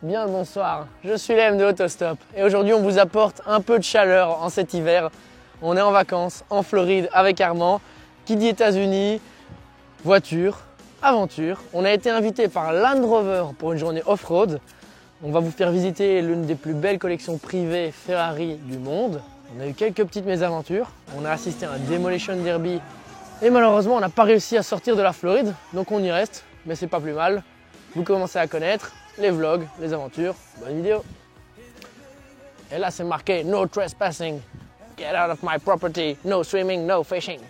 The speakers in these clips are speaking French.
Bien le bonsoir, je suis l'M de Autostop et aujourd'hui on vous apporte un peu de chaleur en cet hiver. On est en vacances en Floride avec Armand. Qui dit États-Unis, voiture, aventure. On a été invité par Land Rover pour une journée off-road. On va vous faire visiter l'une des plus belles collections privées Ferrari du monde. On a eu quelques petites mésaventures. On a assisté à un Demolition Derby et malheureusement on n'a pas réussi à sortir de la Floride. Donc on y reste, mais c'est pas plus mal. Vous commencez à connaître les vlogs, les aventures. Bonne vidéo. Et là c'est marqué No trespassing. Get out of my property. No swimming, no fishing.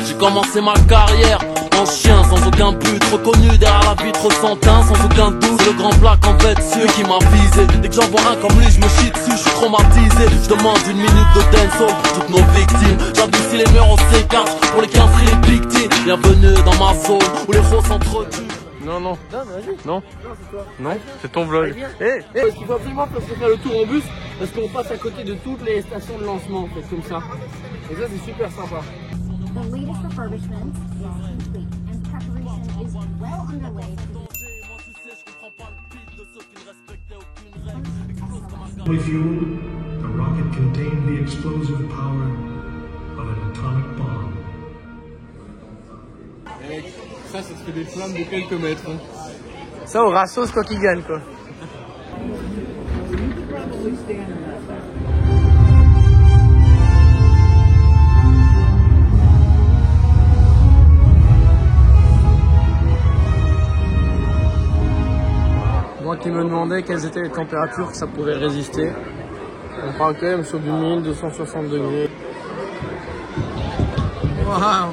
J'ai commencé ma carrière en chien, sans aucun but, reconnu derrière la vitre sans teint, sans aucun doute. C'est le grand black en fait, celui qui m'a visé. Dès que j'en vois un comme lui, je me chie dessus, je suis traumatisé. Je demande une minute de dancehall pour toutes nos victimes. J'adoucis les murs en C4 pour les 15 les victimes. Bienvenue dans ma zone où les roses s'entretuent. Non, non. Non, vas-y. Non. C'est toi. Non, c'est ton vlog. Parce qu'il faut absolument faire le tour en bus parce qu'on passe à côté de toutes les stations de lancement en fait, comme ça. Et ça c'est super sympa. The latest refurbishment is complete and preparation is well underway Fully fueled, the rocket contained the explosive power of an atomic bomb. Ça te fait des flammes de quelques mètres. Hein. Ça au rasso c'est toi qui gagne quoi. Moi qui me demandais quelles étaient les températures que ça pouvait résister. On parle quand même sur du 1260 degrés. Waouh!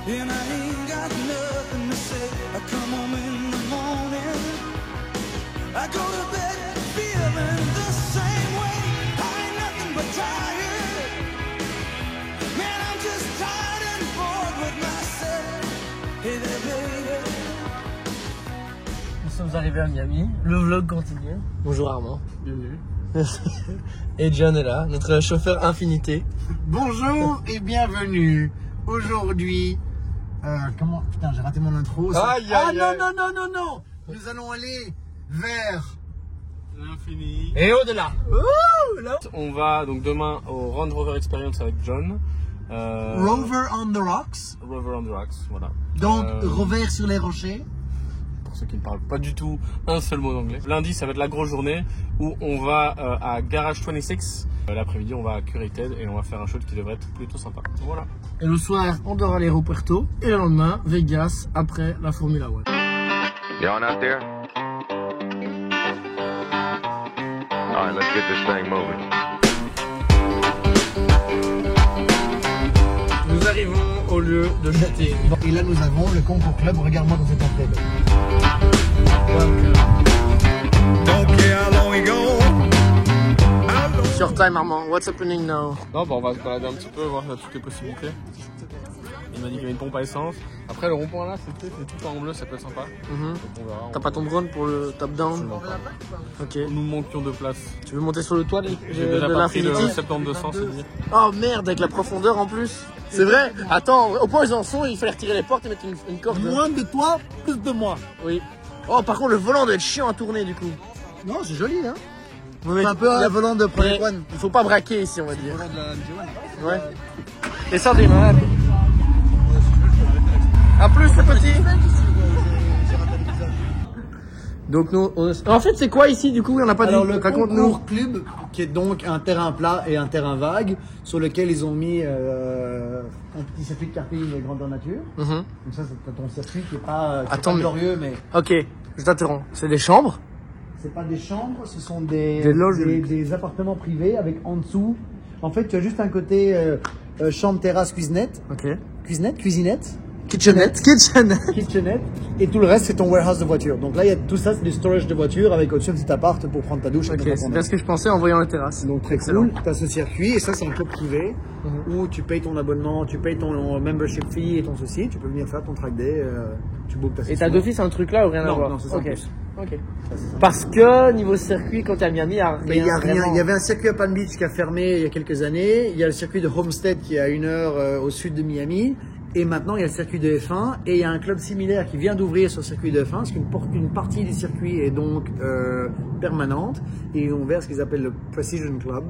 And I ain't got nothing to say. I come home in the morning, I go to bed feeling the same way. I ain't nothing but tired. Man, I'm just tired and bored with myself. Hey there, baby. Nous sommes arrivés à Miami, le vlog continue. Bonjour Armand. Bienvenue. Et John est là, notre chauffeur infinité. Bonjour et bienvenue. Aujourd'hui, comment, putain, j'ai raté mon intro. Aïe, aïe, non, aïe. non, non, non, non. Nous allons aller vers L'infini. Et au-delà. Ouh, là. On va donc demain au Land Rover Experience avec John. Rover on the Rocks. Rover on the Rocks, voilà. Donc, Rover sur les rochers. Pour ceux qui ne parlent pas du tout un seul mot d'anglais. Lundi, ça va être la grosse journée où on va à Garage 26. L'après-midi, on va à Curated et on va faire un shoot qui devrait être plutôt sympa. Voilà. Et le soir, on dort à l'aéropuerto. Et le lendemain, Vegas, après la Formula 1. You on out there? All right, let's get this thing moving. Nous arrivons au lieu de shooting. Et là, nous avons le Concours Club. Regarde-moi dans cette entrée. Don't care how long we go. Sur time Armand, what's happening now? Non, bah on va se balader un petit peu, voir toutes les possibilités. Il m'a dit qu'il y avait une pompe à essence. Après, le rond-point là, c'est tout en bleu, ça peut être sympa. Donc on verra. T'as pas ton drone pour le top down? Absolument pas. Ok. Nous manquions de place. Tu veux monter sur le toit J'ai de déjà pas pris le l'Infinity? 7200, c'est dit. Oh merde, avec la profondeur en plus. C'est vrai? Attends, au point où ils en sont, il fallait retirer les portes et mettre une corde. Moins de toi, plus de moi. Oui. Oh, par contre, le volant doit être chiant à tourner du coup. Non, c'est joli, hein. Ouais, C'est un peu un volant de Project mais One. il faut pas braquer ici, on va dire. Volant de la MG1. Ouais. Et ça démarre. À plus, le petit. Donc nous, en fait, c'est quoi ici du coup? On n'a pas Alors dit. le Raconte-nous. Concours Club, qui est donc un terrain plat et un terrain vague, sur lequel ils ont mis un petit circuit de karting de grandeur nature. Mhm. Donc ça, c'est ton circuit qui est pas, Attends, mais- glorieux, mais Ok, je t'interromps. C'est des chambres? c'est pas des chambres, ce sont Des loges de luxe. des appartements privés avec en dessous. En fait, tu as juste un côté chambre, terrasse, cuisinette. Ok. Cuisinette. Kitchenette. Kitchenette. Et tout le reste, c'est ton warehouse de voiture. Donc là, il y a tout ça, c'est du storage de voiture avec au-dessus un petit appart pour prendre ta douche. Ok, c'est bien ce que je pensais en voyant la terrasse. Donc très cool. Tu as ce circuit et ça, c'est un club privé où tu payes ton abonnement, tu payes ton membership fee et ton ceci. Tu peux venir faire ton track day, tu bookes ta session. Et t'as d'office un truc là ou rien à voir? Non, c'est ça. Ok. Ok. Parce que niveau circuit, quand t'es à Miami, il y a Mais il y a rien. vraiment. Il y avait un circuit à Palm Beach qui a fermé il y a quelques années. Il y a le circuit de Homestead qui est à 1 heure au sud de Miami. Et maintenant, il y a le circuit de F1 et il y a un club similaire qui vient d'ouvrir sur le circuit de F1 parce qu'une partie du circuit est donc permanente et ils ont ouvert ce qu'ils appellent le Precision Club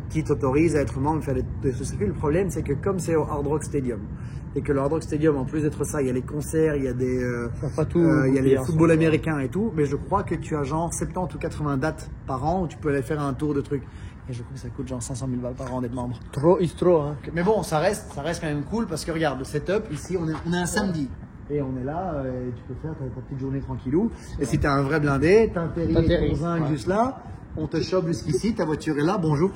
qui t'autorise à être membre de ce circuit. Le problème, c'est que comme c'est au Hard Rock Stadium et que le Hard Rock Stadium, en plus d'être ça, il y a les concerts, il y a des, il y a les footballs américains et tout, mais je crois que tu as genre 70 ou 80 dates par an où tu peux aller faire un tour de trucs. Et je crois que ça coûte genre 500 000 balles par an d'être membre. Trop, hein. Mais bon, ça reste quand même cool parce que regarde, le setup, ici, on est un samedi. Et on est là, et tu peux faire ta petite journée tranquillou. Et si t'as un vrai blindé, t'atterris ton zinc juste là, on te chope jusqu'ici, ta voiture est là, bonjour.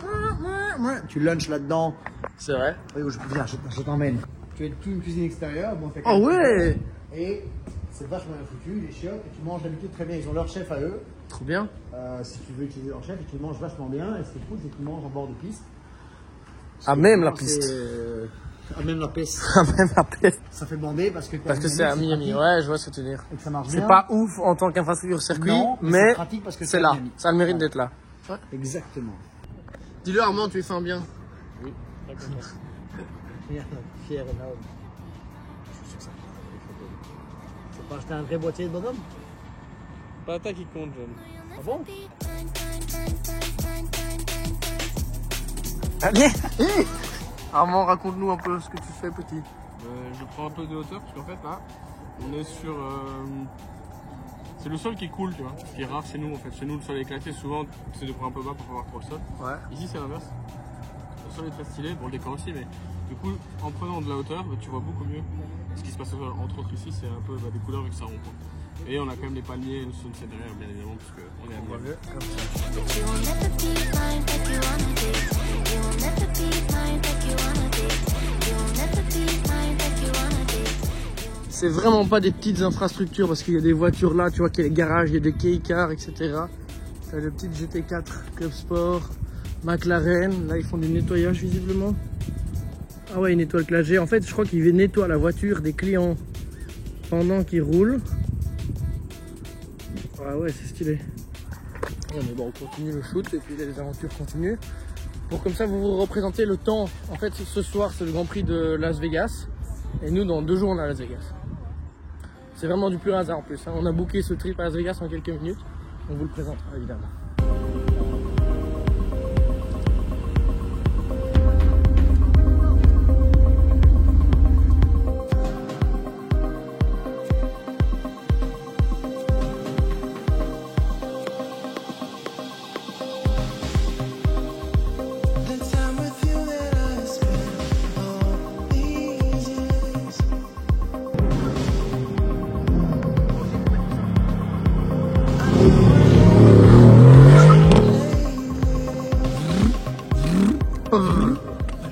Tu lunches là-dedans. C'est vrai. Oui, viens, je t'emmène. Tu as une cuisine extérieure. Bon, Oh ouais. Et c'est vachement bien foutu, les chiottes, et tu manges d'habitude très bien. Ils ont leur chef à eux. Trop bien. Si tu veux utiliser leur chef, et tu manges vachement bien. Et ce qui est cool, c'est que tu manges en bord de piste. À même la piste. À même la piste. À même la piste. Ça fait bander parce que c'est à Miami. Ouais, je vois ce que tu veux dire. Et que ça marche bien. C'est pas ouf en tant qu'infrastructure circuit, Non, mais c'est pratique parce que c'est là. Miami. Ça a le mérite d'être là. Ouais. Exactement. Dis-le Armand, tu le sens bien. Oui, fier et énorme. C'est pas acheter un vrai boîtier de bonhomme? Pas ta qui compte, jeune. Ah bon? Allez. Armand, raconte-nous un peu ce que tu fais, petit. Je prends un peu de hauteur parce qu'en fait là, on est sur... c'est le sol qui coule, tu vois. Ce qui est rare chez nous en fait. Chez nous, le sol est éclaté. Souvent, c'est de prendre un peu bas pour pouvoir trop le sol. Ouais. Ici, c'est l'inverse. Le sol est très stylé, bon, le décor aussi, mais du coup, en prenant de la hauteur, tu vois beaucoup mieux. Ce qui se passe entre autres ici, c'est un peu des couleurs vu que ça rond. Et on a quand même des palmiers et le sunset derrière, bien évidemment, parce qu'on est à Miami. C'est vraiment pas des petites infrastructures parce qu'il y a des voitures là, tu vois qu'il y a les garages, il y a des K-cars, etc. T'as le petit GT4 Club Sport, McLaren, là ils font du nettoyage visiblement. Ah ouais, ils nettoient le clagé. En fait, je crois qu'ils nettoient la voiture des clients pendant qu'ils roulent. Ah ouais, c'est stylé. Ouais, mais bon, on continue le shoot et puis les aventures continuent. Pour comme ça, vous vous représentez le temps. En fait, ce soir, c'est le Grand Prix de Las Vegas. Et nous, dans 2 jours, on est à Las Vegas. C'est vraiment du pur hasard en plus. On a booké ce trip à Las Vegas en quelques minutes. On vous le présentera évidemment.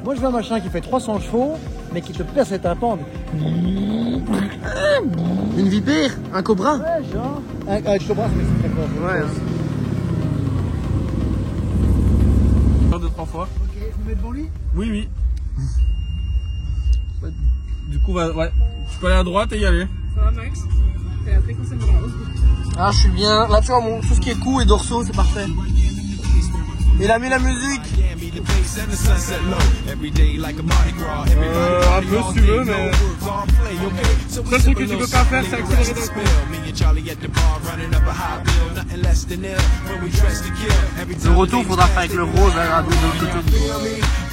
Moi je veux un machin qui fait 300 chevaux mais qui te perce les tympans. Une vipère, un cobra. Ouais, genre. Avec cobra, c'est très fort. Ouais. Un, deux, 3 fois. Ok, je me mets devant lui. Oui, oui. Du coup, ouais. Tu peux aller à droite et y aller. Ça va, Max? T'es très concentré. Ah, je suis bien. Là, tu vois, tout ce qui est cou et dorsaux, c'est parfait. Il a mis la musique. Un peu si tu veux, mais... Le seul truc que tu peux pas faire, c'est accélérer d'un coup. Le retour, faudra faire avec le rose à de l'autre côté.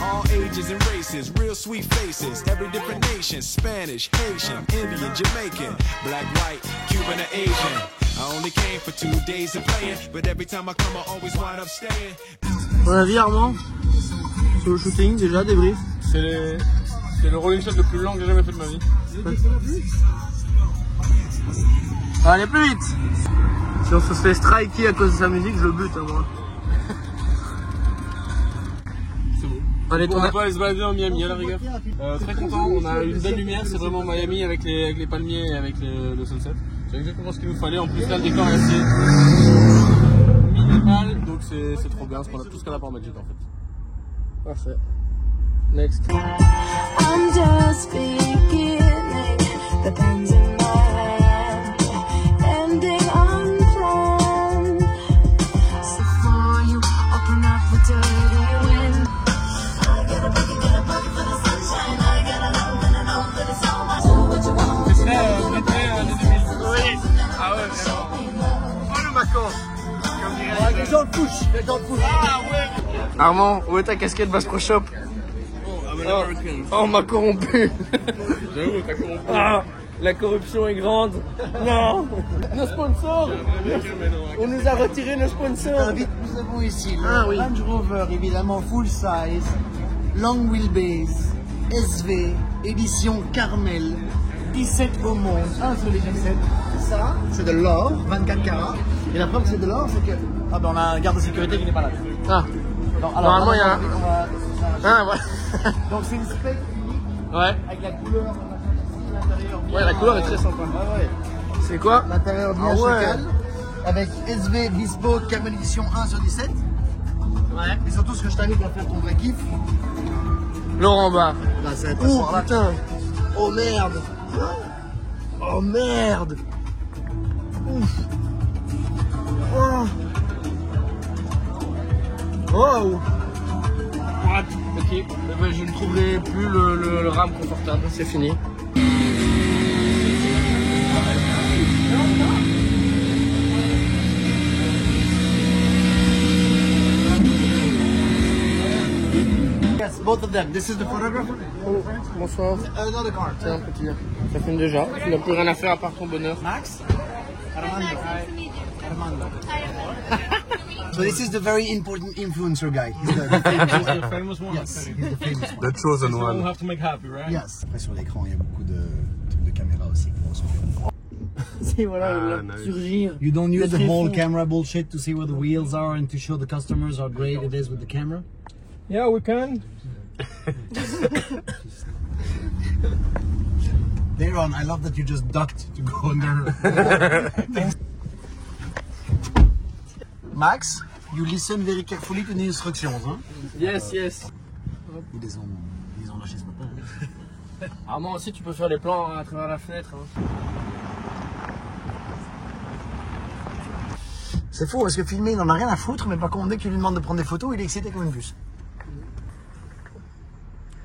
All ages and races, real sweet faces, every different nation, Spanish, Haitian, Indian, Jamaican, black, white, Cuban, or Asian. I only came for 2 days of playing, but every time I come I always wind up staying. Ton avis, Armand, sur le shooting, déjà, débrief. C'est le rolling shot le plus long que j'ai jamais fait de ma vie. Allez, plus vite. Si on se fait striker à cause de sa musique, je le bute, hein, moi. C'est bon. Allez, Bon, on peut aller se balader en Miami à la rigueur. Très content, on a une belle lumière, c'est vraiment Miami avec les palmiers et avec le sunset. C'est exactement ce qu'il nous fallait. En plus là le décor est assez minimal, donc c'est trop bien, c'est tout ce qu'on a pas en Magic en fait. Parfait. Next. I'm just beginning, the pen's in my hand, ending unplanned. So for you, open up the dirty wind. I got a bucket for the sunshine. I got a love and I know that it's all my soul. What you want? C'est très années 2000. Oui. Ah ouais, vraiment. Oh le Macon. Les gens de couche, les gens de couche. Ah ouais. Armand, où est ta casquette Bass Pro Shop? Oh, on m'a corrompu. J'avoue, t'as corrompu. Ah, la corruption est grande. Non. Nos sponsors. On nous a retiré nos sponsors. Nous avons ici le Ah oui. Range Rover, évidemment full size, long wheelbase, SV, édition Carmel, 17 au monde, un sur les 17. Ça, c'est de l'or, 24 carats. Et la preuve que c'est de l'or, c'est que on a un garde de sécurité qui n'est pas là. Ah. Donc, Normalement, il y a un. Ah ouais. Donc c'est une spec unique Ouais. avec la couleur, l'intérieur bien. Ouais, la couleur est très sympa. Ouais. C'est quoi? L'intérieur bien chocal, avec SV Bespoke Carmel édition 1 sur 17. Ouais. Et surtout, ce que je t'invite à faire ton vrai kiff, Laurent Barre. bah, ça va être Oh putain. Oh merde. Oh merde. Ouf. Oh. Oh. What? Ok. Eh ben, je ne trouverai plus le rame confortable. C'est fini. Yes, both of them. This is the photographer. Oh, bonsoir. Another card. Tiens, petit. Ça fume déjà. Tu n'as plus rien à faire à part ton bonheur. Max. Armando. Armando. So this is the very important influencer guy. He's the famous one. Yes, he's the famous one. The chosen one. Have to make happy, right? Yes. Après sur l'écran, il y a beaucoup de trucs de caméra aussi pour se faire. C'est voilà, nice. surgir. You don't use the Très whole fond. camera bullshit to see where the wheels are and to show the customers how great it is with the camera? Yeah, we can. Daron, I love that you just ducked to go under. Max, you listen very carefully to the instructions, hein? Yes, yes. Ils les ont lâchés ce matin. Armand aussi, tu peux faire les plans à travers la fenêtre. Hein. C'est fou parce que filmer, il n'en a rien à foutre, mais par contre, dès que tu lui demandes de prendre des photos, il est excité comme une puce.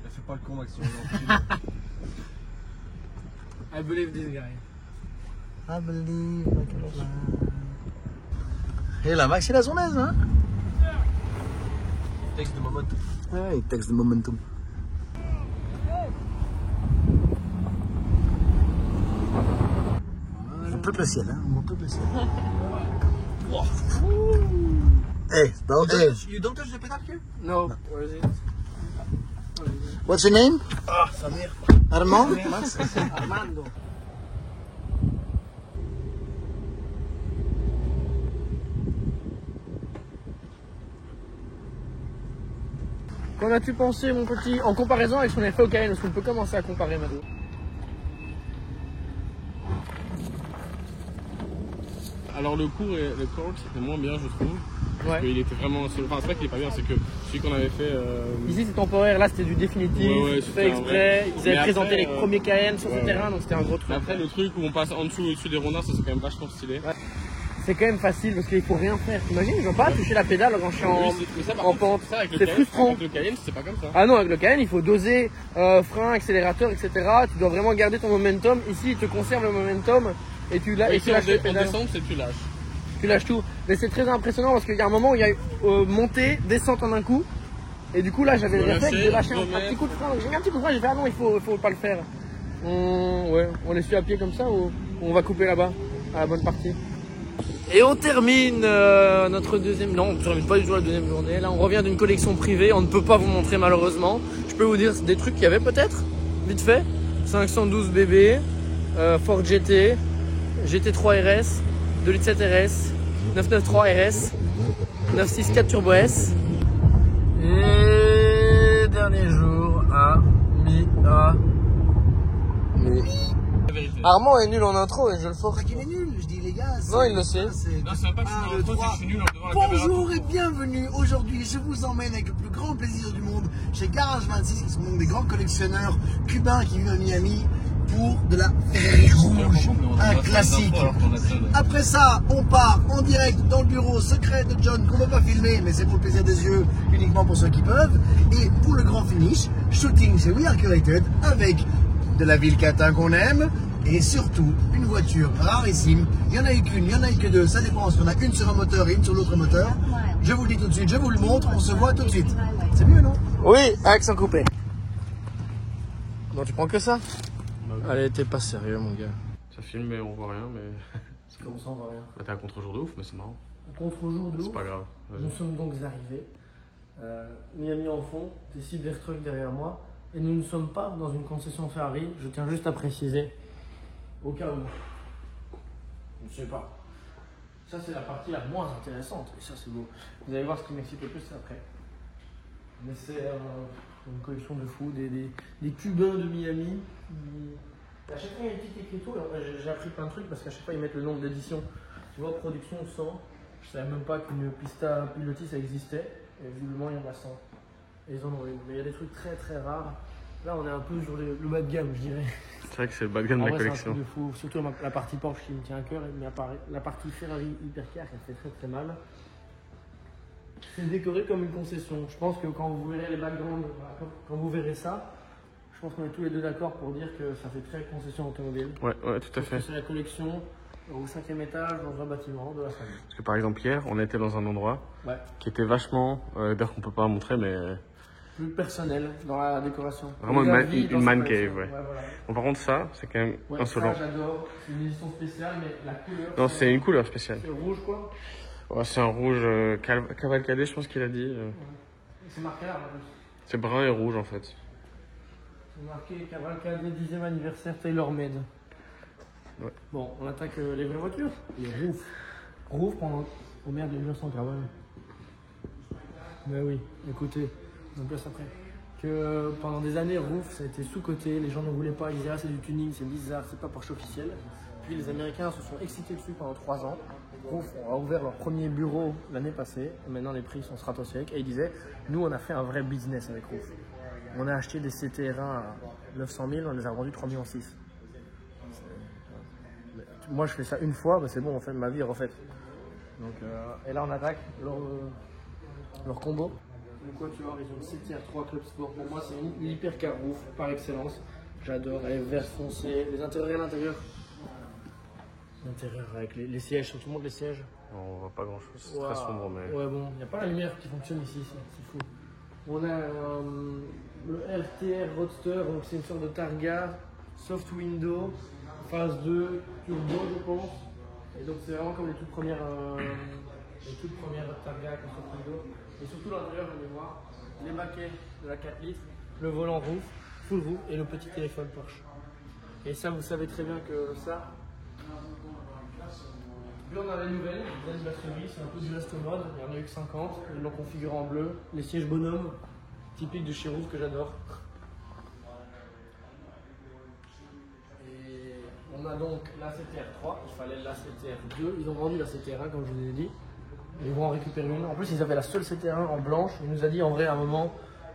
Elle fait pas le con, Maxime. I believe this guy. I believe I can fly. Et là, Max, il a son aise, hein? Texte de momentum. Ouais, il texte de momentum. On peut que le ciel, hein? On peut que le ciel. Hey, don't touch. You don't touch the pedal here? No. Where is it? What's your name? Samir. Armand? Max? Armando. Qu'en as-tu pensé, mon petit, en comparaison avec ce qu'on a fait au Cayenne? Est-ce qu'on peut commencer à comparer maintenant? Alors le cours et le court c'était moins bien, je trouve. Parce Ouais. qu'il était vraiment. Enfin, c'est pas qu'il est pas bien, c'est que celui qu'on avait fait. Ici c'est temporaire, là c'était du définitif, Ouais, fait exprès. Ils avaient Mais présenté après, les premiers Cayenne sur ce ouais, terrain, donc c'était un gros truc. Mais après, le truc où on passe en dessous et au-dessus des rondins, ça c'est quand même vachement stylé. Ouais. C'est quand même facile parce qu'il faut rien faire. T'imagines, ils n'ont pas à toucher la pédale quand je suis en, Mais ça, par en contre, pente. ça, avec le C'est Cayenne, frustrant. avec le Cayenne, c'est pas comme ça. Ah non, avec le Cayenne, il faut doser frein, accélérateur, etc. Tu dois vraiment garder ton momentum. Ici, il te conserve le momentum et tu Ouais, lâches les en pédales. descente, c'est tu lâches. Tu lâches tout. Mais c'est très impressionnant parce qu'il y a un moment où il y a montée, descente en un coup. Et du coup, là, j'avais le Faut réflexe lâcher, de lâcher un remettre. petit coup de frein. J'ai mis un petit coup de frein, j'ai fait ah non, il faut pas le faire. On les suit à pied comme ça ou on va couper là-bas, à la bonne partie. Et on termine notre deuxième... Non, on ne termine pas du tout la deuxième journée. Là, on revient d'une collection privée. On ne peut pas vous montrer malheureusement. Je peux vous dire des trucs qu'il y avait peut-être, vite fait. 512 BB, Ford GT, GT3 RS, 2.7 RS, 993 RS, 964 Turbo S. Et Armand est nul en intro et je le force. Qu'il est nul, je dis les gars. Non, il le sait. Non, c'est même pas que je suis nul en intro, c'est que je suis nul devant la caméra. Bonjour et bienvenue. Aujourd'hui, je vous emmène avec le plus grand plaisir du monde chez Garage 26, qui sont donc des grands collectionneurs cubains qui vivent à Miami pour de la Ferrari rouge, un classique. Après ça, on part en direct dans le bureau secret de John qu'on ne peut pas filmer, mais c'est pour le plaisir des yeux, uniquement pour ceux qui peuvent. Et pour le grand finish, shooting chez We Are Curated avec de la ville catin qu'on aime. Et surtout, une voiture rarissime. Il n'y en a eu qu'une, il n'y en a eu que deux. Ça dépend, parce qu'on a une sur un moteur et une sur l'autre moteur. Je vous le dis tout de suite, je vous le montre, on se voit tout de suite. C'est mieux, non? Oui, accent coupé. Non, tu prends que ça? Allez, t'es pas sérieux, mon gars. Ça filme, mais on voit rien. Mais... Comment ça, on voit rien? Bah, t'es à contre-jour de ouf, mais c'est marrant. Contre-jour de ouf. C'est pas grave. Nous sommes donc arrivés. Miami en fond, des Cybertruck derrière moi. Et nous ne sommes pas dans une concession Ferrari. Je tiens juste à préciser. Au cas où. Je ne sais pas. Ça, c'est la partie la moins intéressante. Et ça, c'est beau. Vous allez voir ce qui m'excite le plus, c'est après. Mais c'est une collection de fous. Des Cubains de Miami. À chaque fois, il y a une petite écriture. J'ai appris plein de trucs parce qu'à chaque fois, ils mettent le nombre d'éditions. Tu vois, production 100. Je ne savais même pas qu'une pista pilotis, ça existait. Et visiblement, il y en a 100. Et ils en ont une. Mais il y a des trucs très très rares. Là, on est un peu sur le bas de gamme, je dirais. C'est vrai que c'est le bas de gamme de la collection. C'est un truc de fou. Surtout la partie Porsche qui me tient à cœur, mais la partie Ferrari Hypercar, elle fait très très mal. C'est décoré comme une concession. Je pense que quand vous verrez les backgrounds, quand vous verrez ça, je pense qu'on est tous les deux d'accord pour dire que ça fait très concession automobile. Ouais, tout à fait. C'est la collection au 5e étage dans un bâtiment de la famille. Parce que par exemple, hier, on était dans un endroit qui était vachement, d'ailleurs qu'on peut pas montrer, mais... plus personnel dans la décoration. Vraiment une man cave, ouais. Voilà. Bon, par contre, ça, c'est quand même insolent. Ça, j'adore. C'est une édition spéciale, mais la couleur. Non, c'est une couleur spéciale. C'est rouge, quoi. Ouais, c'est un rouge cavalcadé, je pense qu'il a dit. Ouais. C'est marqué là, en plus. C'est brun et rouge, en fait. C'est marqué cavalcadé 10e anniversaire TaylorMade. Ouais. Bon, on attaque les vraies voitures. Les Roof. Roof pendant au maire de 1980. Mais oui, écoutez. Donc là, après. Que pendant des années, Roof, ça a été sous-coté, les gens ne voulaient pas, ils disaient ah, c'est du tuning, c'est bizarre, c'est pas Porsche officiel. Puis les Américains se sont excités dessus pendant 3 ans. Roof a ouvert leur premier bureau l'année passée, et maintenant les prix sont stratosphériques. Et ils disaient, nous on a fait un vrai business avec Roof. On a acheté des CTR1 à 900 000, on les a vendus 3,6 millions. Moi je fais ça une fois, bah, c'est bon, on fait ma vie refaite. Donc, et là on attaque leur combo. Le Quatuor, ils ont une CTR3 Club Sport. Pour moi, c'est une hypercar Roof par excellence. J'adore. Elle est vert foncé. Les intérieurs à l'intérieur. L'intérieur avec les sièges. Tout le monde les sièges. On voit pas grand chose. C'est très sombre, mais. Ouais, bon. Il n'y a pas la lumière qui fonctionne ici. C'est fou. On a le RTR Roadster. Donc, c'est une sorte de Targa. Soft window. Phase 2. Turbo, je pense. Et donc, c'est vraiment comme les toutes premières Targa avec le soft window. Et surtout l'intérieur, vous allez voir, les baquets de la 4 litres, le volant Roof, full Roof et le petit téléphone Porsche. Et ça, vous savez très bien que ça. Puis on a les nouvelles, les batteries, c'est un peu du reste mode, il y en a eu que 50, ils l'ont configuré en bleu. Les sièges bonhomme, typiques de chez Roof que j'adore. Et on a donc la CTR3, il fallait la CTR2, ils ont vendu la CTR1 comme je vous ai dit. Ils vont en récupérer une. En plus, ils avaient la seule CTR1 en blanche. Il nous a dit en vrai à un moment,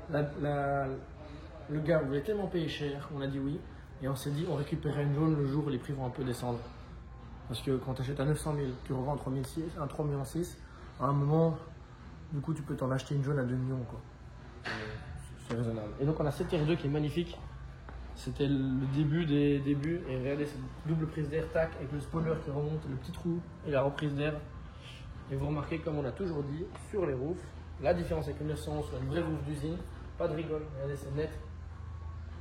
le gars voulait tellement payer cher, on a dit oui. Et on s'est dit, on récupérait une jaune le jour où les prix vont un peu descendre. Parce que quand tu achètes à 900 000, tu revends à 3,6 millions, à un moment, du coup, tu peux t'en acheter une jaune à 2 millions. C'est raisonnable. Et donc, on a CTR2 qui est magnifique. C'était le début des débuts. Et regardez, cette double prise d'air, tac, avec le spoiler qui remonte, le petit trou et la reprise d'air. Et vous remarquez, comme on a toujours dit, sur les roofs, la différence avec le 911 sur une vraie roof d'usine, pas de rigole, regardez, c'est net.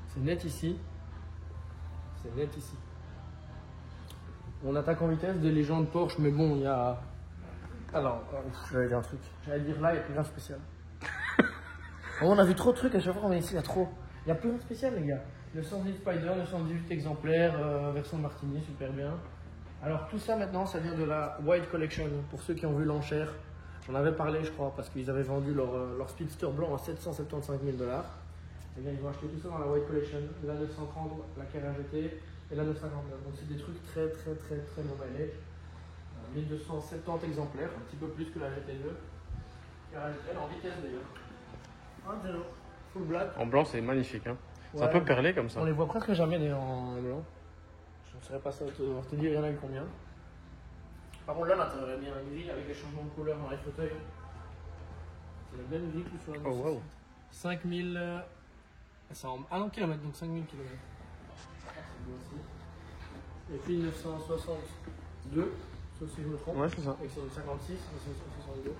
C'est net ici. C'est net ici. On attaque en vitesse des légendes Porsche, mais bon, il y a... Alors, j'allais dire un truc. J'allais dire là, il n'y a plus rien de spécial. On a vu trop de trucs à chaque fois, mais ici, il y a trop. Il n'y a plus rien de spécial, les gars. 910 Spider, 918 exemplaires, version Martini, super bien. Alors tout ça maintenant, ça vient de la White Collection. Pour ceux qui ont vu l'enchère, j'en avais parlé je crois, parce qu'ils avaient vendu leur Speedster blanc à 775 000 $. Et bien ils ont acheté tout ça dans la White Collection. La 930, la Carrera GT, Et la 959. Donc c'est des trucs très mauvais. 1270 exemplaires, un petit peu plus que la GT2. Elle en vitesse d'ailleurs. Full black. En blanc, c'est magnifique. Hein. C'est Ouais. un peu perlé comme ça. On les voit presque jamais d'ailleurs en blanc. Je ne saurais pas ça te dire, il y en a eu combien. Par contre là, l'intérieur est bien gris avec les changements de couleur dans les fauteuils. C'est la même grille que sur la 9. Oh wow. 5000. Ah non, kilomètres, donc 5000 km. Et puis 962, sauf si je me trompe. Ouais, c'est ça. Et c'est une 56, 962.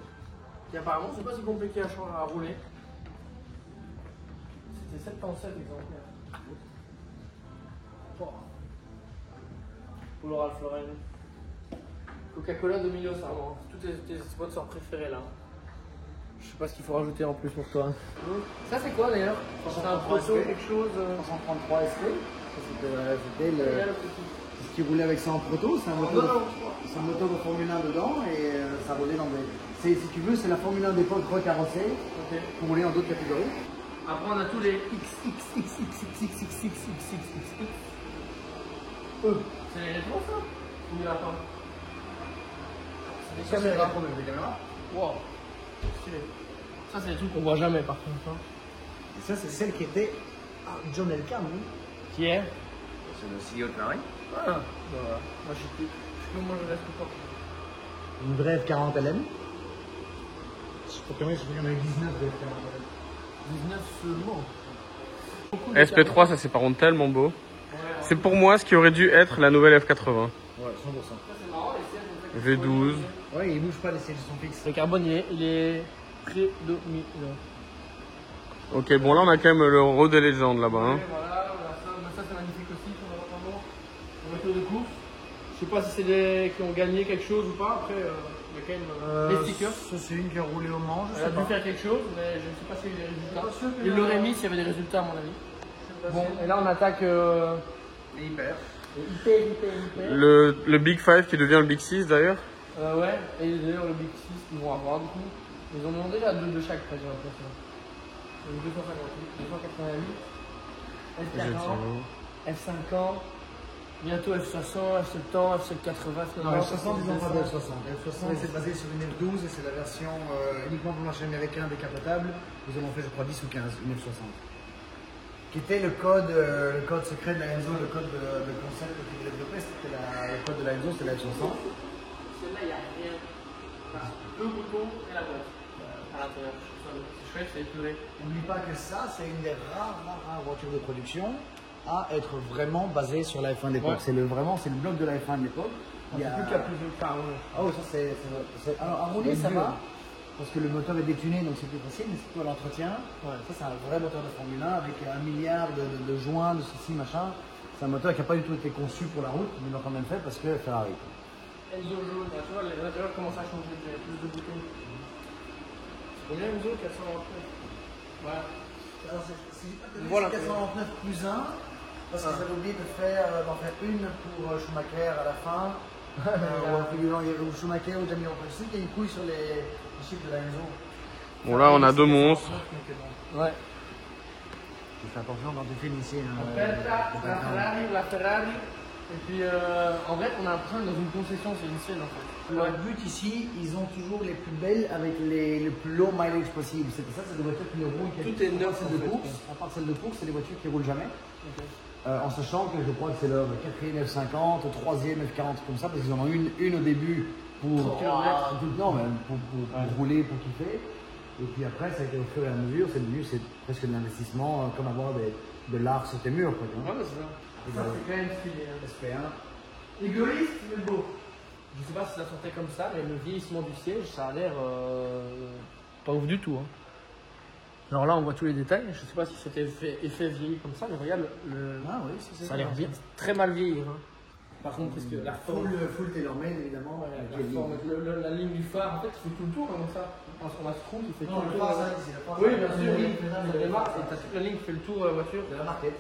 Qui apparemment, c'est pas si compliqué à rouler. C'était 77 exemplaires. Oh. Pour le Ralph Lauren. Coca-Cola Domino's, Armand. Tous tes sponsors préférés là. Je sais pas ce qu'il faut rajouter en plus pour toi. Ça c'est quoi d'ailleurs? C'est un proto, quelque chose. 333 SP. C'était ce qui roulait avec ça en proto. C'est un moteur de Formule 1 dedans et ça roulait dans des. Si tu veux, c'est la Formule 1 d'époque recarrossée pour rouler en d'autres catégories. Après on a tous les C'est les rétros ça? Ou il y a pas? C'est des caméras. Wow. Ça c'est des trucs qu'on voit jamais par contre. Hein. Et ça c'est celle qui était à John Elkann. Qui est? C'est le CEO de Ferrari. Ah, bah, moi je reste pas. Une vraie F40 LM. Je peux quand même, je regarde avec 19 de F40 LM. 19 seulement. SP3, ça c'est par contre tellement beau. C'est pour moi ce qui aurait dû être la nouvelle F80. Ouais, 100%. V12. Ouais, il bouge pas, les sièges sont fixes. Le carbone il est prédominant. Ok, bon là on a quand même le Road des Legends là-bas. Hein. Voilà, ça c'est magnifique aussi, on va voir en voiture de course. Je sais pas si c'est des qui ont gagné quelque chose ou pas, après il y a quand même des stickers. Ça c'est une qui a roulé au Mans, je Elle a sais dû pas. faire quelque chose, mais je ne sais pas s'il y a eu des résultats. Il l'aurait mis s'il y avait des résultats à mon avis. Bon, et là on attaque Les hyper. hyper. Le Big 5 qui devient le Big 6 d'ailleurs. Ouais, et d'ailleurs le Big 6 qu'ils vont avoir du coup. Ils en ont déjà deux de chaque, j'ai l'impression. Donc 258, 281, F40, F50, bientôt F60, F70, F780, F90. Non, F60, ils n'ont pas de F60. F60, c'est basé sur une F12 et c'est la version uniquement pour le marché américain décapotable. Nous avons fait, je crois, 10 ou 15, une F60. Qui était le code secret de la Enzo, le code de concept qu'il voulait développer, c'était le code de la Enzo, c'était la F60. Celle-là, il n'y a rien. Enfin, deux boutons et la boîte à l'intérieur. C'est chouette, c'est épuré. N'oublie pas que ça, c'est une des rares voitures de production à être vraiment basée sur la F1 de l'époque. Ouais. C'est le bloc de la F1 de l'époque. C'est plus qu'à plus de temps. Ah oui, ça c'est. Alors à rouler, ça va. Parce que le moteur est détuné, donc c'est plus facile, mais surtout à l'entretien. Ouais. Ça, c'est un vrai moteur de Formule 1 avec 1 milliard de joints, de ceci, machin. C'est un moteur qui n'a pas du tout été conçu pour la route, mais ils l'ont quand même fait parce que Ferrari. Enzo jaune, tu vois, l'intérieur commence à changer, il y a plus de boutons. C'est combien Enzo 429. Voilà. Alors, c'est Voilà. 429 plus 1, parce qu'ils avaient oublié d'en faire une pour Schumacher à la fin. Ou Schumacher ou Jamie Roper. Je sais qu'il y a une couille sur les chiffres de la Enzo. Bon là on a deux monstres. Ouais. Tu fais attention quand tu filmes ici. La Ferrari. Et puis en vrai, on a l'impression d'être dans une concession, c'est une scène en fait. Leur but ici, ils ont toujours les plus belles avec le plus low mileage possible. C'est pour ça que c'est des voitures qui ne roulent Tout est neuf, celle de en fait. course. À part celle de course, c'est des voitures qui ne roulent jamais. En sachant que je crois que c'est leur 4e F50, 3e F40, comme ça, parce qu'ils en ont une au début pour, pour rouler, pour kiffer. Et puis après, ça a été au fur et à mesure, c'est devenu presque de l'investissement, comme avoir de l'art sur tes murs. Quoi, tu vois. Ouais, c'est ça. Ça, c'est quand même stylé. Hein. SP1. Égoïste, mais beau. Je sais pas si ça sortait comme ça, mais le vieillissement du siège, ça a l'air pas ouf du tout. Hein. Alors là, on voit tous les détails. Je sais pas si c'était effet vieilli comme ça, mais regarde, Ah oui, ça a l'air bien, très mal vieilli. Hein. Par contre, parce que la forme, Full tailor-made, évidemment. la ligne du phare, en fait, il fait tout le tour comme ça. On a ce trou qui fait Non, tout le le tour. phare, ça, c'est le phare. Oui, bien sûr. Le Oui. ligne, Il démarre et t'as toute la ligne qui fait le tour de la voiture. de la marquette.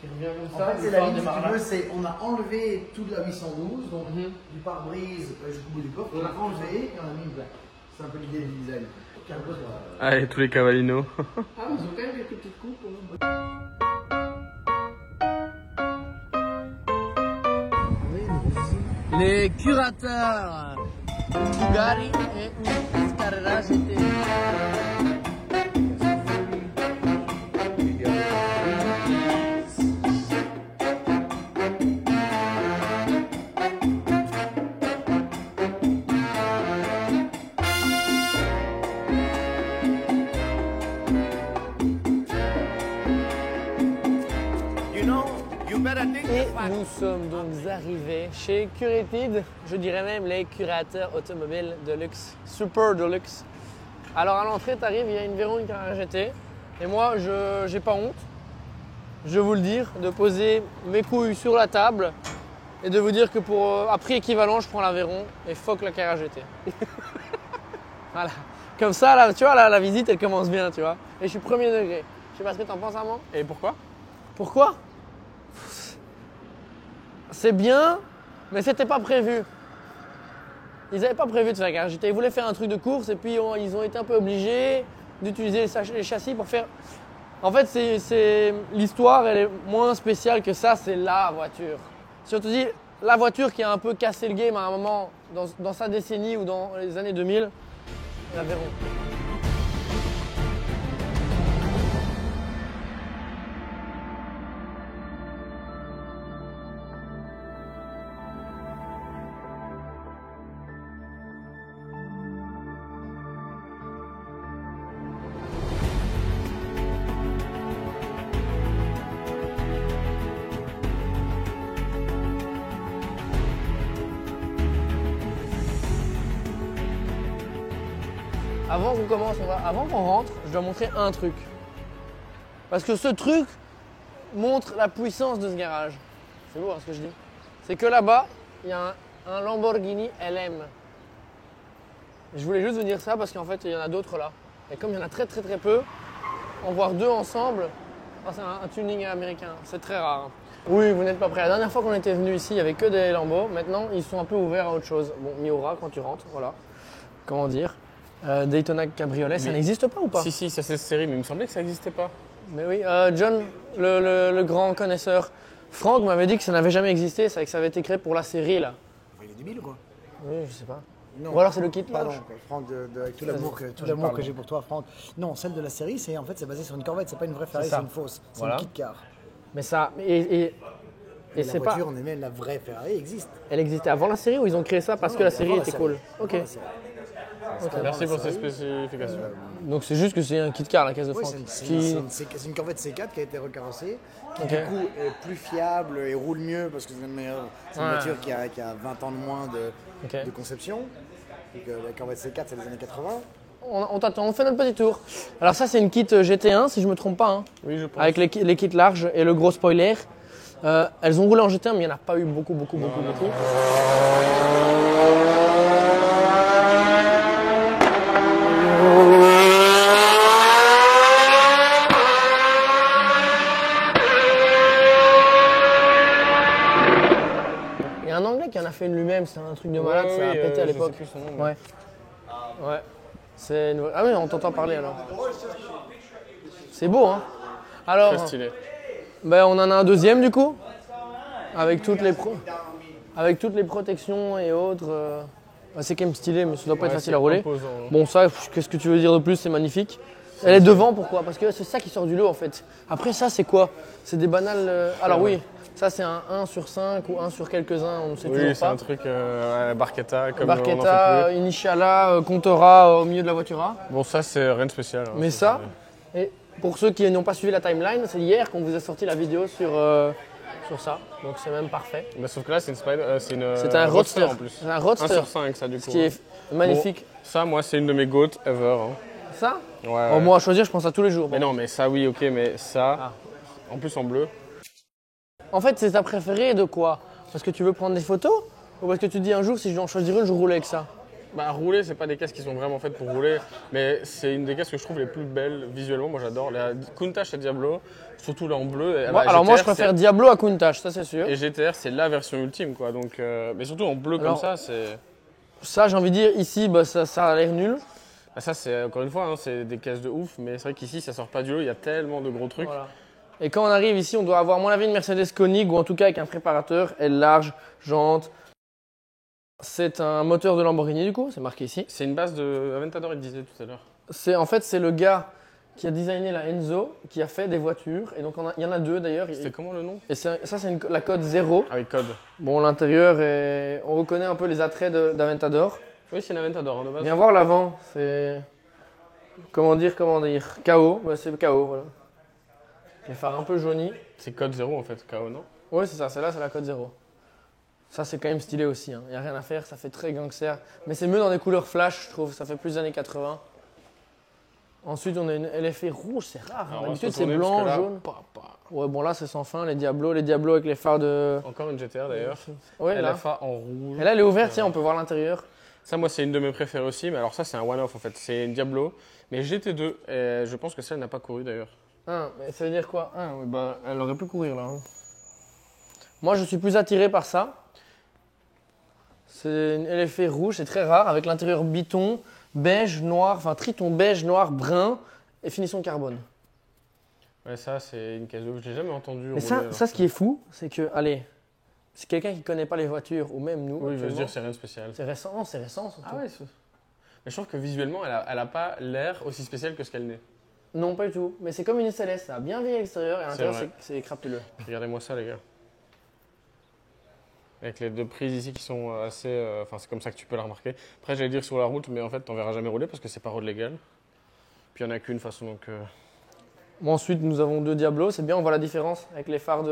Qui revient comme En ça. fait, le c'est la phare ligne, si démarre tu là. veux, on a enlevé toute la 812, donc du pare-brise jusqu'au bout du coffre, on l'a enlevé et on a mis une plaque. C'est un peu l'idée du design. Allez, tous les cavalinos. Ah, mais ils ont quand même quelques petites coupes. les curateurs Bugatti et une Carrera GT. Et nous sommes donc arrivés chez Curated, je dirais même les curateurs automobiles de luxe, super de luxe. Alors à l'entrée, tu arrives, il y a une Veyron Carrera GT. Et moi, je n'ai pas honte, je vais vous le dire, de poser mes couilles sur la table et de vous dire que pour à prix équivalent, je prends la Veyron et fuck la Carrera GT. Voilà. Comme ça, là, tu vois, la visite, elle commence bien, tu vois. Et je suis premier degré. Je sais pas ce que tu en penses, Armand. Et pourquoi? Pourquoi? C'est bien, mais c'était pas prévu. Ils n'avaient pas prévu de faire Carrera GT. Ils voulaient faire un truc de course et puis ils ont été un peu obligés d'utiliser les châssis pour faire. En fait, l'histoire, elle est moins spéciale que ça. C'est la voiture. Si on te dit la voiture qui a un peu cassé le game à un moment dans sa décennie ou dans les années 2000, la Veyron. Avant qu'on commence, avant qu'on rentre, je dois montrer un truc. Parce que ce truc montre la puissance de ce garage. C'est beau hein, ce que je dis. C'est que là-bas, il y a un Lamborghini LM. Je voulais juste vous dire ça parce qu'en fait, il y en a d'autres là. Et comme il y en a très peu, en voir deux ensemble, c'est un tuning américain. C'est très rare. Oui, vous n'êtes pas prêts. La dernière fois qu'on était venu ici, il n'y avait que des Lambo. Maintenant, ils sont un peu ouverts à autre chose. Bon, Miura quand tu rentres, voilà. Comment dire Daytona Cabriolet, ça n'existe pas ou pas? Si, ça c'est série, mais il me semblait que ça n'existait pas. Mais oui, John, le grand connaisseur, Franck m'avait dit que ça n'avait jamais existé, c'est que ça avait été créé pour la série là. Il est débile ou quoi? Oui, je sais pas. Non. Ou alors c'est le kit Pardon, large. Franck, avec tout l'amour que j'ai pour toi, Franck. Non, celle de la série, c'est basé sur une Corvette, c'est pas une vraie Ferrari, c'est une fausse. C'est voilà. Une kit car. Mais ça, et c'est pas. On aimait la vraie Ferrari existe. Elle existait avant la série ou ils ont créé ça parce que la série était cool? Ok. Merci pour ces spécifications. Donc c'est juste que c'est un kit car la caisse de Franck. C'est une Corvette C4 qui a été recarrossée, qui du coup est plus fiable et roule mieux parce que c'est une voiture qui a 20 ans de moins de conception. Donc, la Corvette C4 c'est des années 80. On t'attend, on fait notre petit tour. Alors ça c'est une kit GT1 si je me trompe pas. Hein, oui, je pense. Avec les kits larges et le gros spoiler. Elles ont roulé en GT1 mais il n'y en a pas eu beaucoup. Il y a un Anglais qui en a fait une lui-même, c'est un truc de malade, ça a pété à l'époque. Ouais. Ah oui, on t'entend parler alors. C'est beau, hein. Alors, très stylé. Ben, on en a un deuxième du coup, avec toutes les protections et autres. C'est quand même stylé, mais ça doit pas être facile à rouler. Imposant, hein. Bon, ça, qu'est-ce que tu veux dire de plus? C'est magnifique. Elle est devant, pourquoi? Parce que c'est ça qui sort du lot en fait. Après, ça, c'est quoi? C'est des banales. Alors, oui, ça, c'est un 1 sur 5 ou 1 sur quelques-uns, on ne sait toujours pas. Oui, c'est un truc Barchetta, comme Barchetta, Initiala, Contora au milieu de la voiture. Bon, ça, c'est rien de spécial. Hein, mais ça, et pour ceux qui n'ont pas suivi la timeline, c'est hier qu'on vous a sorti la vidéo sur ça, donc c'est même parfait. Mais sauf que là, c'est c'est un Roadster en plus. C'est un Roadster. 1 sur 5, ça, du coup. Ce qui est magnifique. Bon, ça, moi, c'est une de mes goats ever. Hein. Ça? Ouais. Oh, moi, à choisir, je pense à tous les jours. Mais non, mais ça, oui, ok, mais ça, en plus en bleu. En fait, c'est ta préférée de quoi? Parce que tu veux prendre des photos? Ou parce que tu te dis un jour, si je dois en choisir une, je roule avec ça? Bah, rouler, c'est pas des caisses qui sont vraiment faites pour rouler, mais c'est une des caisses que je trouve les plus belles visuellement. Moi, j'adore. La Countach et Diablo, surtout là en bleu. Alors, moi, je préfère Diablo à Countach, ça, c'est sûr. Et GTR, c'est la version ultime, quoi. Donc, mais surtout en bleu comme ça, c'est. Ça, j'ai envie de dire, ici, bah, ça a l'air nul. Bah, ça, c'est encore une fois, hein, c'est des caisses de ouf, mais c'est vrai qu'ici, ça sort pas du lot. Il y a tellement de gros trucs. Voilà. Et quand on arrive ici, on doit avoir, à mon avis, une Mercedes Koenig ou en tout cas avec un préparateur, aile large, jante. C'est un moteur de Lamborghini du coup, c'est marqué ici. C'est une base de Aventador, il disait tout à l'heure. C'est le gars qui a designé la Enzo, qui a fait des voitures. Et donc il y en a deux d'ailleurs. C'était comment le nom? Et ça c'est la code 0. Ah oui, code. Bon, l'intérieur, on reconnaît un peu les attraits d'Aventador. Oui, c'est une Aventador de base. Viens voir l'avant, c'est... Comment dire KO, ouais, c'est KO, voilà. Les phares un peu jaunis. C'est code 0 en fait, KO, non? Oui, c'est ça, celle-là, c'est la code 0. Ça, c'est quand même stylé aussi, il n'y a rien à faire, ça fait très gangster. Mais c'est mieux dans des couleurs flash, je trouve, ça fait plus années 80. Ensuite, on a une LFE rouge, c'est rare. D'habitude, c'est blanc, jaune. Ouais, bon, là, c'est sans fin, les Diablos avec les phares de... Encore une GTR d'ailleurs. Ouais, là. LFA en rouge. Et là, elle est ouverte, tiens, on peut voir l'intérieur. Ça, moi, c'est une de mes préférées aussi, mais alors ça, c'est un one-off en fait. C'est une Diablo, mais GT2, et je pense que celle n'a pas couru d'ailleurs. Ah, mais ça veut dire quoi? Ah, oui, bah, elle aurait pu courir là. Moi, je suis plus attiré par ça. C'est une LFE rouge, c'est très rare, avec l'intérieur biton, beige, noir, enfin triton beige, noir, brun et finition carbone. Ouais, ça, c'est une cadeau que j'ai jamais entendu. Mais ça, ce qui est fou, c'est que, allez, c'est quelqu'un qui ne connaît pas les voitures, ou même nous. Oui, je veux dire, c'est rien de spécial. C'est récent, non, c'est récent surtout. Ah ouais, mais je trouve que visuellement, elle a pas l'air aussi spéciale que ce qu'elle n'est. Non, pas du tout. Mais c'est comme une SLS, ça a bien vieilli à l'extérieur et à l'intérieur, c'est crapuleux. Regardez-moi ça, les gars. Avec les deux prises ici qui sont assez... Enfin, c'est comme ça que tu peux la remarquer. Après, j'allais dire sur la route, mais en fait, t'en verras jamais rouler parce que c'est pas road légal. Puis il n'y en a qu'une façon, donc... Bon, ensuite, nous avons deux Diablos. C'est bien, on voit la différence avec les phares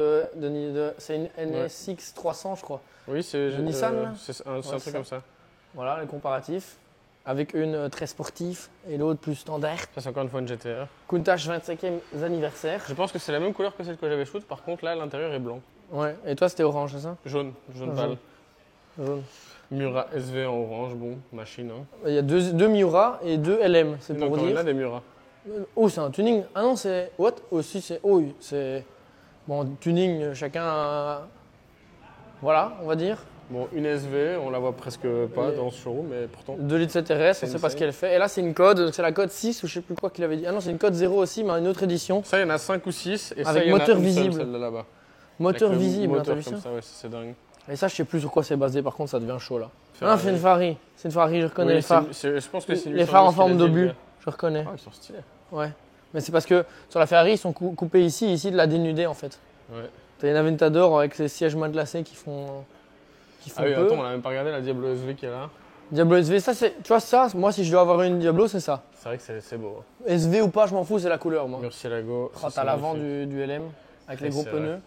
c'est une NSX 300, je crois. Oui, c'est... Nissan, là. C'est un truc comme ça. Voilà, les comparatifs. Avec une très sportive et l'autre plus standard. Ça, c'est encore une fois une GTR. Countach 25e anniversaire. Je pense que c'est la même couleur que celle que j'avais shoot. Par contre, là, l'intérieur est blanc. Ouais, et toi, c'était orange, c'est ça? Jaune pâle. Jaune. Mura SV en orange, bon, machine. Hein. Il y a deux Miura et deux LM, c'est pour dire. dire. Il y en a des Mura. Oh, c'est un tuning. Ah non, c'est... What? Aussi, c'est... Oh, c'est... Bon, tuning, chacun a... Voilà, on va dire. Bon, une SV, on la voit presque pas dans ce showroom, mais pourtant... 2 litres CTRS, on sait pas ce qu'elle fait. Et là, c'est une code, c'est la code 6 ou je sais plus quoi qu'il avait dit. Ah non, c'est une code 0 aussi, mais une autre édition. Ça, il y en a 5 ou 6. Et avec ça, moteur il y en a visible. Celle de là-bas. Moteur visible, moteur t'as vu comme ça? Ouais, c'est dingue. Et ça, je sais plus sur quoi c'est basé, par contre, ça devient chaud là. Ah, c'est une Ferrari. C'est une Ferrari, je reconnais les phares. Je pense que c'est les phares en forme d'obus, je reconnais. Ah, ils sont stylés. Ouais. Mais c'est parce que sur la Ferrari, ils sont coupés ici de la dénudée en fait. Ouais. T'as une Aventador avec ces sièges matelassés qui font ah oui, attends, on a même pas regardé la Diablo SV qu'il y a là. Diablo SV, ça c'est. Tu vois, ça, moi si je dois avoir une Diablo, c'est ça. C'est vrai que c'est beau. SV ou pas, je m'en fous, c'est la couleur moi. Murcielago. Oh, t'as l'avant du LM avec les gros pneus.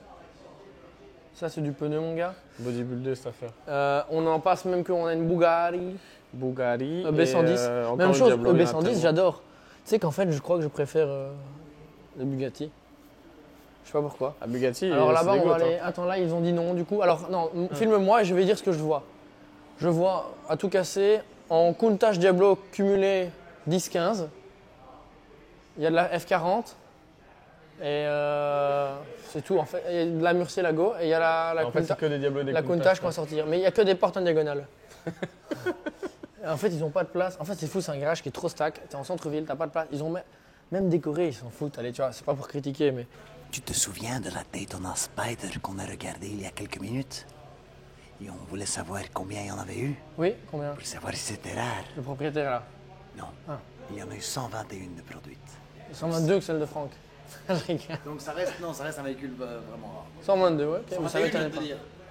Ça, c'est du pneu, mon gars. Bodybuilder, cette affaire. On en passe même qu'on a une Bugatti. EB110. Même chose, EB110, j'adore. Tu sais qu'en fait, je crois que je préfère le Bugatti. Je sais pas pourquoi. Ah, Bugatti. Alors là-bas, on va aller. Attends, là, ils ont dit non, du coup. Alors, non, filme-moi et je vais dire ce que je vois. Je vois à tout casser en Countach Diablo cumulé 10-15. Il y a de la F40. Et c'est tout en fait. Il y a de la Murcielago et il y a la Countach qui va sortir. Mais il n'y a que des portes en diagonale. En fait, ils n'ont pas de place. En fait, c'est fou, c'est un garage qui est trop stack. Tu es en centre-ville, tu n'as pas de place. Ils ont même décoré, ils s'en foutent. Allez, tu vois, c'est pas pour critiquer, mais. Tu te souviens de la Daytona Spider qu'on a regardée il y a quelques minutes? Et on voulait savoir combien il y en avait eu? Oui, combien? Pour savoir si c'était rare. Le propriétaire là? Non. Ah. Il y en a eu 121 de produites. 122 que celle de Franck. Donc ça reste un véhicule vraiment rare. 122, ouais. Okay, ça m'étonne pas.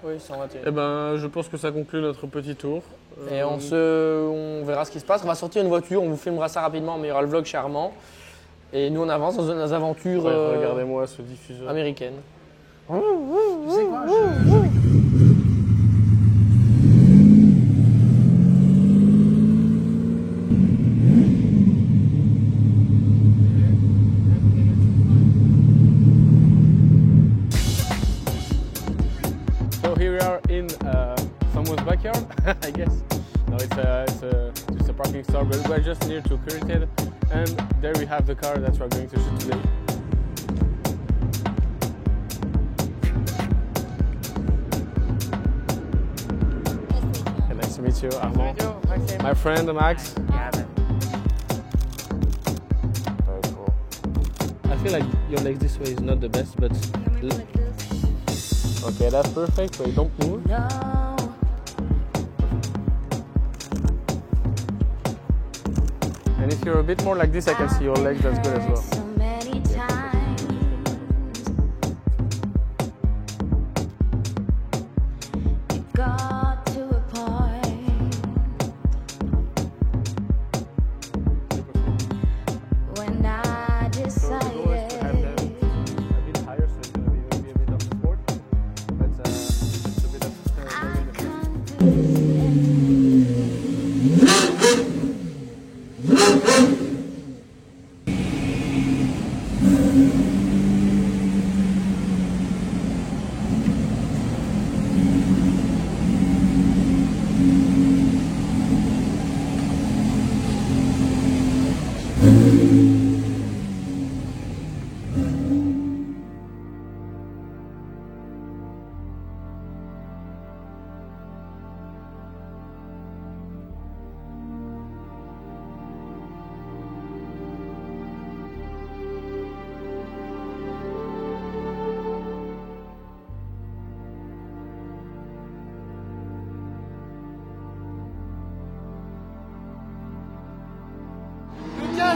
Oui, 121. Eh ben, je pense que ça conclut notre petit tour. Et on verra ce qui se passe. On va sortir une voiture, on vous filmera ça rapidement, mais il y aura le vlog chez Armand. Et nous, on avance dans nos aventures regardez-moi ce diffuseur américaines. Tu sais quoi, So here we are in someone's backyard, I guess. No, it's a parking store, but we're just near to Curited, and there we have the car that we're going to shoot today. Okay, nice to meet you, Armand. My friend Max. Very cool. I feel like your legs this way is not the best, but. Like this. Okay, that's perfect. Wait, don't move. No. if you're a bit more like this, I can see your legs. That's good as well. So many times it got to a point when I decided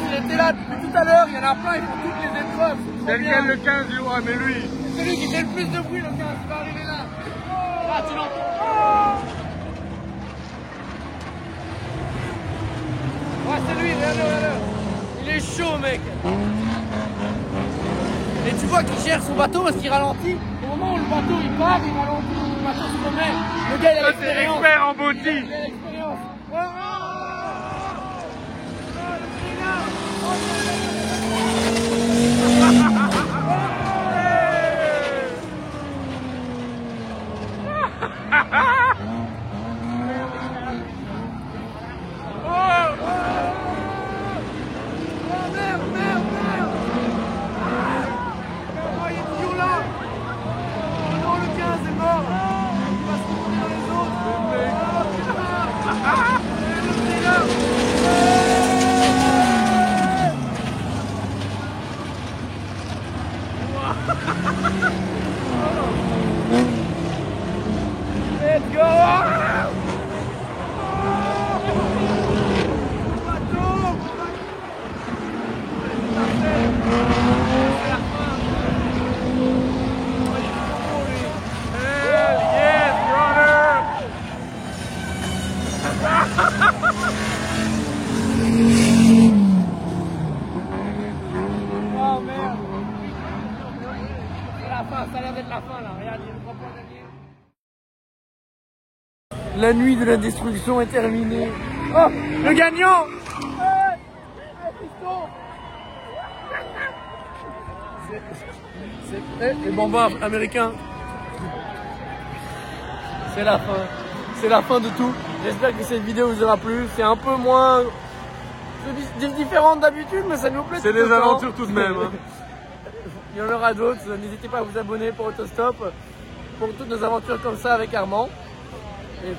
il était là depuis tout à l'heure, il y en a plein, ils font toutes les épreuves. C'est lequel le 15 du roi, mais lui. C'est celui qui fait le plus de bruit, le 15, il va arriver là. Là, tu l'entends. Ouais, c'est lui, regarde. Il est chaud, mec. Et tu vois qu'il gère son bateau parce qu'il ralentit. Au moment où le bateau il part, il ralentit, le bateau se remet. Le gars, il a l'expérience. C'est l'expert en body. Il a l'expérience. Let's go! Yes, brother! Oh merde! C'est la fin, ça a l'air d'être la fin là, regarde, il y a 3 points d'année. La nuit de la destruction est terminée. Oh, le gagnant! C'est les bombards américains. C'est la fin. C'est la fin de tout. J'espère que cette vidéo vous aura plu. C'est un peu moins différente d'habitude, mais ça nous plaît. C'est des aventures tout de même. Hein. Il y en aura d'autres. N'hésitez pas à vous abonner pour Autostop, pour toutes nos aventures comme ça avec Armand. Et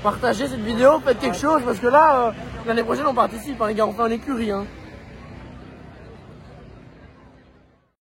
partagez cette vidéo, faites quelque chose, parce que là, l'année prochaine on participe, hein, les gars, on fait en écurie. Hein.